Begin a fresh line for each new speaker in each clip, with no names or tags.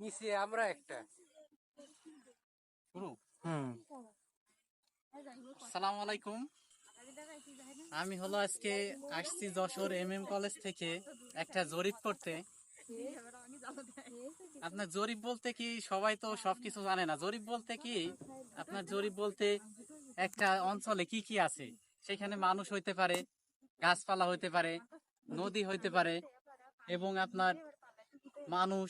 নিচে আমরা একটা
শুরু। আসসালামু আলাইকুম। আমি হলো আজকে আসছি যশোর MM কলেজ থেকে একটা জরিপ করতে। আপনার জরিপ বলতে কি, সবাই তো সবকিছু জানে না। জরিপ বলতে কি, আপনার জরিপ বলতে একটা অঞ্চলে কি কি আছে, সেখানে মানুষ হইতে পারে, গাছপালা হইতে পারে, নদী হইতে পারে, এবং আপনার মানুষ,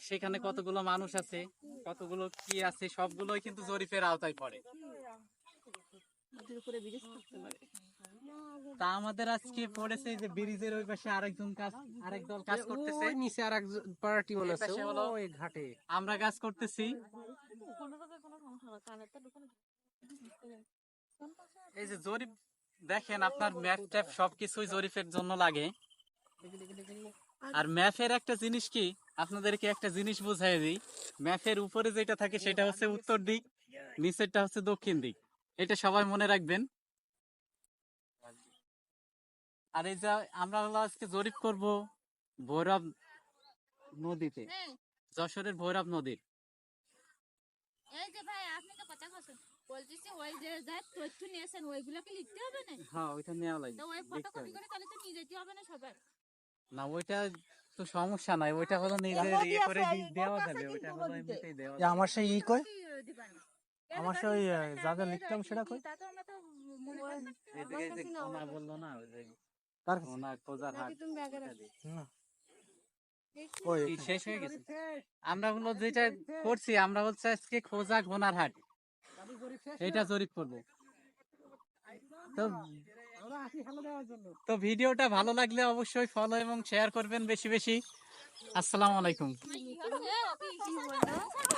সেখানে কতগুলো মানুষ আছে, কতগুলো কি আছে, সবগুলোই কিন্তু জরিপের আওতায় পড়ে। তা আমাদের আজকে পড়েছে যে ব্রিজের ওই পাশে আরেক দল কাজ করতেছে,
নিচে আর এক পার্টি মনে
এই
আছে
পাশে হলো
ওই ঘাটে।
আমরা কাজ করতেছি। এই যে জরিপ দেখেন, আপনার ম্যাপ ট্যাপ সবকিছুই জরিপের জন্য লাগে। আর ম্যাপের একটা জিনিস কি, আপনাদেরকে একটা জিনিস বুঝাই দিই। ম্যাপের উপরে যেটা থাকে সেটা হচ্ছে উত্তর দিক, নিচেরটা হচ্ছে দক্ষিণ দিক। এটা সবাই মনে রাখবেন। আর এই যে আমরা হলো আজকে জরিপ করব ভৈরব নদীতে, যশোরের ভৈরব নদীর।
এই যে ভাই, আপনি তো কথা বলছেন, বলতেছি ওই যে যা তথ্য নিয়েছেন ওইগুলোকে লিখতে হবে না?
হ্যাঁ, ওইটা নেওয়া লাগে,
তো ওই
দেখতে
ফটোকপি
হবে।
করে তাহলে তো নিয়ে যেতে হবে না সবার?
না, ওইটা তো সমস্যা নাই, ওইটা হলো নিজের ইয়ে করে দেওয়া যাবে, ওইটা হলো এমনিতেই দেওয়া যাবে।
আমার সেই ই কই
দিবা না?
আমার সেই যা যা লিখতাম সেটা কই
তা তো আমরা তো মনে রাখবো।
এই যে ওনা বললো না, ওই যে
তার
ওনা খোঁজার হাট,
না
কি শেষ হয়ে গেছে? আমরা হলো যেটা করছি, আমরা হচ্ছে আজকে খোঁজা ঘোনার হাট, এটা জরিপ করবো। তো তো ভিডিওটা ভালো লাগলে অবশ্যই ফলো এবং শেয়ার করবেন বেশি বেশি। আসসালামু আলাইকুম।
কি হচ্ছে?